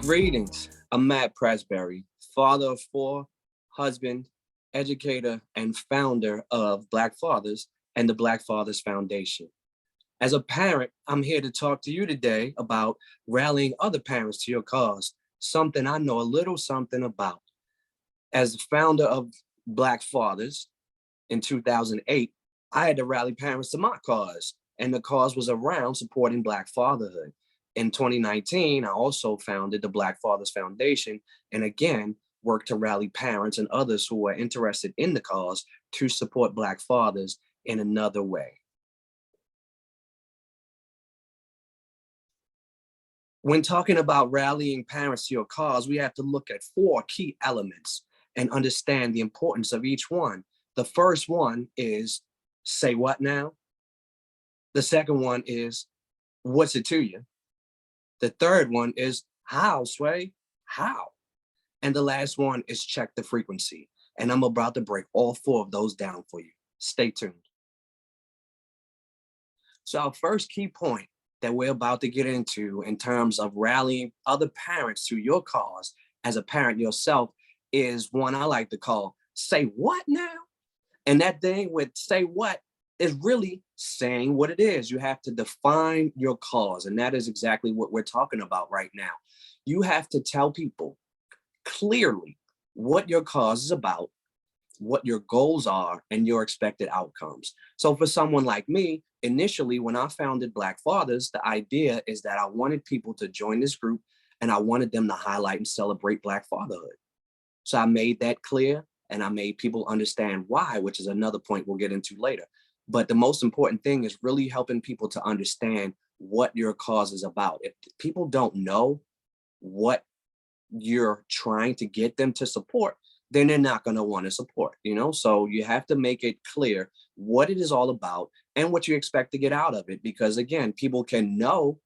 Greetings. I'm Matt Prestbury, father of four, husband, educator, and founder of Black Fathers and the Black Fathers Foundation. As a parent, I'm here to talk to you today about rallying other parents to your cause, something I know a little something about. As the founder of Black Fathers in 2008, I had to rally parents to my cause, and the cause was around supporting Black fatherhood. In 2019, I also founded the Black Fathers Foundation, and again, worked to rally parents and others who are interested in the cause to support Black fathers in another way. When talking about rallying parents to your cause, we have to look at four key elements and understand the importance of each one. The first one is, say what now? The second one is, what's it to you? The third one is, how, Sway? How? And the last one is, check the frequency. And I'm about to break all four of those down for you. Stay tuned. So our first key point that we're about to get into in terms of rallying other parents to your cause as a parent yourself is one I like to call, say what now? And that thing with say what is really saying what it is. You have to define your cause. And that is exactly what we're talking about right now. You have to tell people clearly what your cause is about, what your goals are, and your expected outcomes. So for someone like me, initially, when I founded Black Fathers, the idea is that I wanted people to join this group and I wanted them to highlight and celebrate Black fatherhood. So I made that clear and I made people understand why, which is another point we'll get into later. But the most important thing is really helping people to understand what your cause is about. If people don't know what you're trying to get them to support, then they're not going to want to support, So you have to make it clear what it is all about and what you expect to get out of it. Because again, people can know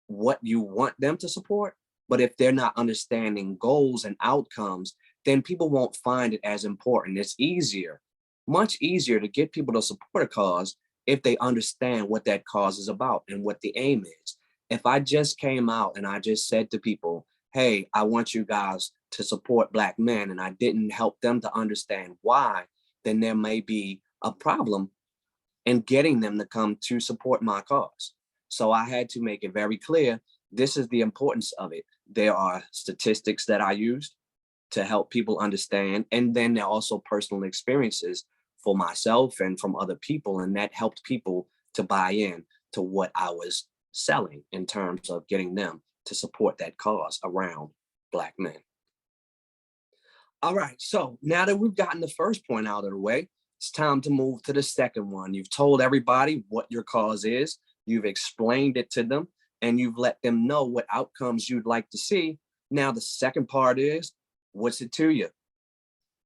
what you want them to support, but if they're not understanding goals and outcomes, then people won't find it as important. It's much easier to get people to support a cause if they understand what that cause is about and what the aim is. If I just came out and I just said to people, hey, I want you guys to support Black men, and I didn't help them to understand why, then there may be a problem in getting them to come to support my cause. So I had to make it very clear, this is the importance of it. There are statistics that I used to help people understand, and then there are also personal experiences for myself and from other people, and that helped people to buy in to what I was selling in terms of getting them to support that cause around Black men. All right, so now that we've gotten the first point out of the way, it's time to move to the second one. You've told everybody what your cause is, you've explained it to them, and you've let them know what outcomes you'd like to see. Now the second part is, what's it to you?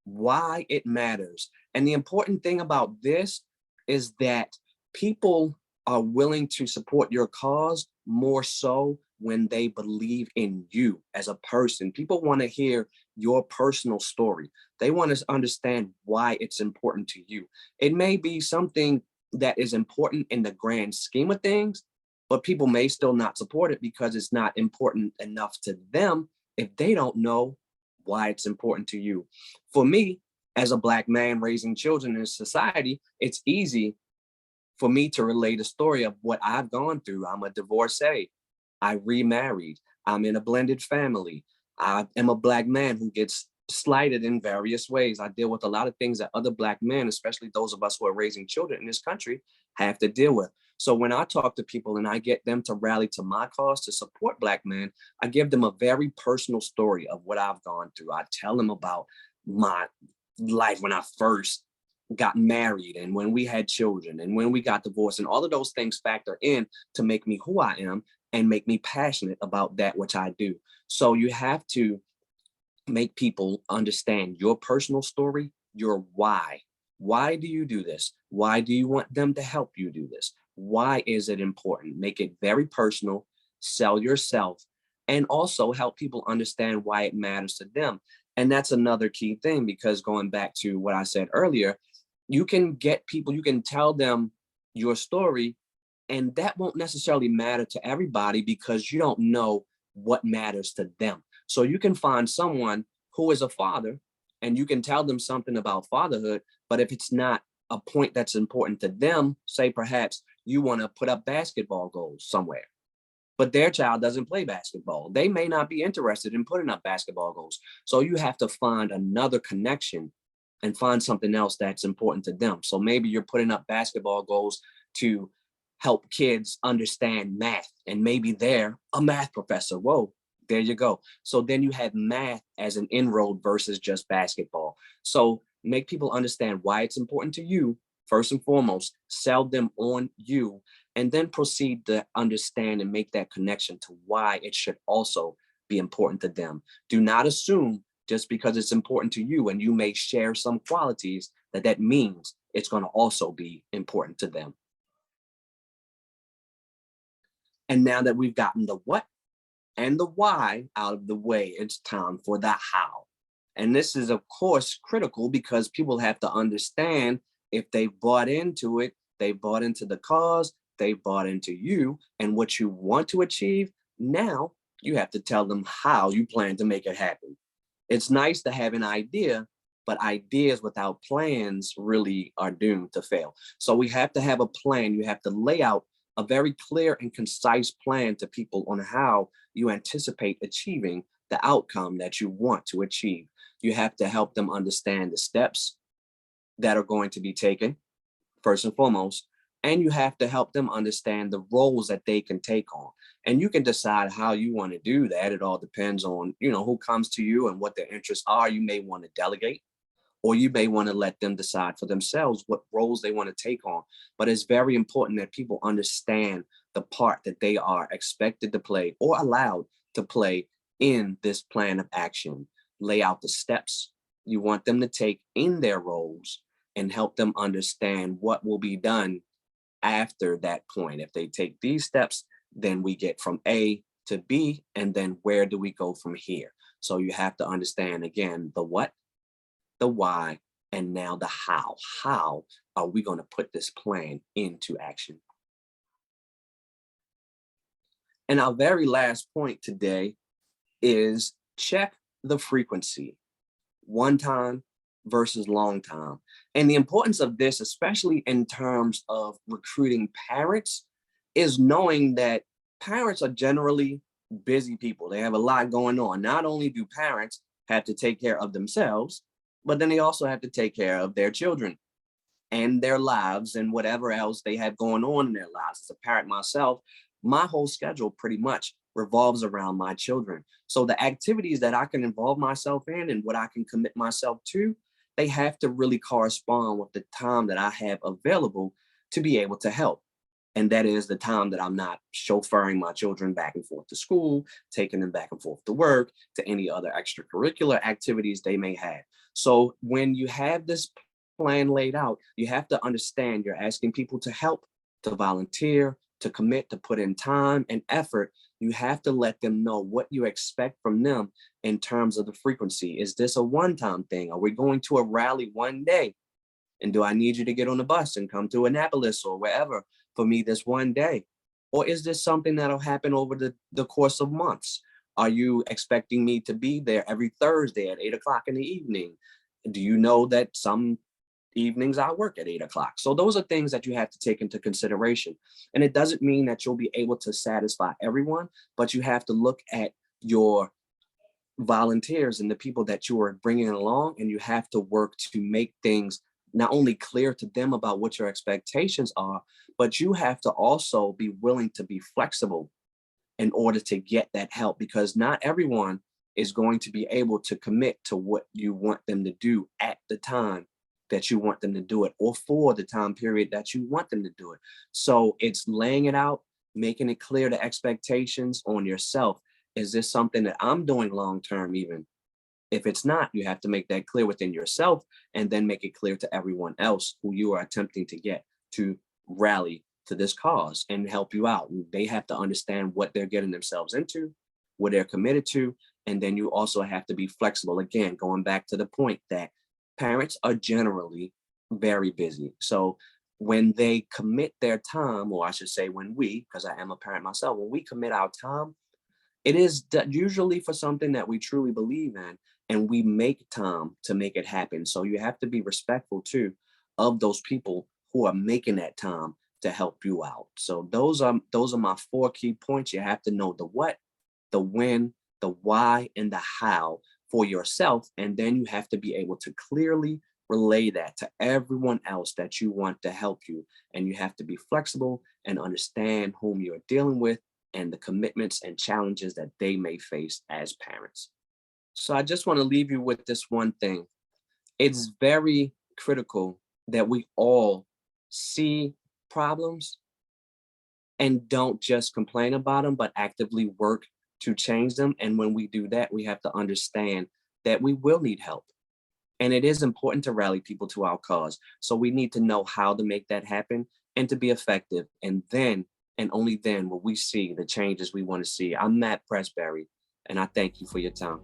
Why it matters. And the important thing about this is that people are willing to support your cause more so when they believe in you as a person. People want to hear your personal story. They want to understand why it's important to you. It may be something that is important in the grand scheme of things, but people may still not support it because it's not important enough to them if they don't know why it's important to you. For me, as a Black man raising children in society, it's easy for me to relate a story of what I've gone through. I'm a divorcee. I remarried. I'm in a blended family. I am a Black man who gets slighted in various ways. I deal with a lot of things that other Black men, especially those of us who are raising children in this country, have to deal with. So when I talk to people and I get them to rally to my cause to support Black men, I give them a very personal story of what I've gone through. I tell them about my life when I first got married and when we had children and when we got divorced, and all of those things factor in to make me who I am and make me passionate about that which I do. So you have to make people understand your personal story, your why. Why do you do this? Why do you want them to help you do this? Why is it important? Make it very personal, sell yourself, and also help people understand why it matters to them. And that's another key thing, because going back to what I said earlier, you can get people, you can tell them your story, and that won't necessarily matter to everybody because you don't know what matters to them. So you can find someone who is a father and you can tell them something about fatherhood, but if it's not a point that's important to them, say perhaps you want to put up basketball goals somewhere, but their child doesn't play basketball. They may not be interested in putting up basketball goals. So you have to find another connection and find something else that's important to them. So maybe you're putting up basketball goals to help kids understand math, and maybe they're a math professor. Whoa, there you go. So then you have math as an inroad versus just basketball. So make people understand why it's important to you, first and foremost, sell them on you, and then proceed to understand and make that connection to why it should also be important to them. Do not assume just because it's important to you and you may share some qualities that means it's going to also be important to them. And now that we've gotten the what and the why out of the way, it's time for the how. And this is, of course, critical because people have to understand if they bought into it, they bought into the cause, they bought into you and what you want to achieve. Now you have to tell them how you plan to make it happen. It's nice to have an idea, but ideas without plans really are doomed to fail. So we have to have a plan. You have to lay out a very clear and concise plan to people on how you anticipate achieving the outcome that you want to achieve. You have to help them understand the steps that are going to be taken, first and foremost, and you have to help them understand the roles that they can take on. And you can decide how you want to do that. It all depends on, who comes to you and what their interests are. You may want to delegate, or you may want to let them decide for themselves what roles they want to take on. But it's very important that people understand the part that they are expected to play or allowed to play in this plan of action. Lay out the steps you want them to take in their roles and help them understand what will be done after that point. If they take these steps, then we get from A to B, and then where do we go from here? So you have to understand, again, the what, the why, and now the how. How are we going to put this plan into action? And our very last point today is check the frequency, one time versus long time. And the importance of this, especially in terms of recruiting parents, is knowing that parents are generally busy people. They have a lot going on. Not only do parents have to take care of themselves, but then they also have to take care of their children and their lives and whatever else they have going on in their lives. As a parent myself, my whole schedule pretty much revolves around my children. So the activities that I can involve myself in and what I can commit myself to, they have to really correspond with the time that I have available to be able to help. And that is the time that I'm not chauffeuring my children back and forth to school, taking them back and forth to work, to any other extracurricular activities they may have. So when you have this plan laid out, you have to understand you're asking people to help, to volunteer, to commit, to put in time and effort. You have to let them know what you expect from them in terms of the frequency. Is this a one-time thing? Are we going to a rally one day? And do I need you to get on the bus and come to Annapolis or wherever for me this one day? Or is this something that'll happen over the course of months? Are you expecting me to be there every Thursday at 8 o'clock in the evening? Do you know that some evenings I work at 8 o'clock? So those are things that you have to take into consideration. And it doesn't mean that you'll be able to satisfy everyone, but you have to look at your volunteers and the people that you are bringing along, and you have to work to make things not only clear to them about what your expectations are, but you have to also be willing to be flexible in order to get that help, because not everyone is going to be able to commit to what you want them to do at the time that you want them to do it, or for the time period that you want them to do it. So it's laying it out, making it clear the expectations on yourself. Is this something that I'm doing long-term even? If it's not, you have to make that clear within yourself and then make it clear to everyone else who you are attempting to get to rally to this cause and help you out. They have to understand what they're getting themselves into, what they're committed to, and then you also have to be flexible. Again, going back to the point that parents are generally very busy. So when they commit their time, or I should say when we, because I am a parent myself, when we commit our time, It is usually for something that we truly believe in, and we make time to make it happen. So you have to be respectful too of those people who are making that time to help you out. So those are my four key points. You have to know the what, the when, the why, and the how for yourself. And then you have to be able to clearly relay that to everyone else that you want to help you. And you have to be flexible and understand whom you're dealing with and the commitments and challenges that they may face as parents. So I just want to leave you with this one thing. It's very critical that we all see problems and don't just complain about them, but actively work to change them. And when we do that, we have to understand that we will need help. And it is important to rally people to our cause. So we need to know how to make that happen and to be effective. And then, and only then, will we see the changes we want to see. I'm Matt Prestbury, and I thank you for your time.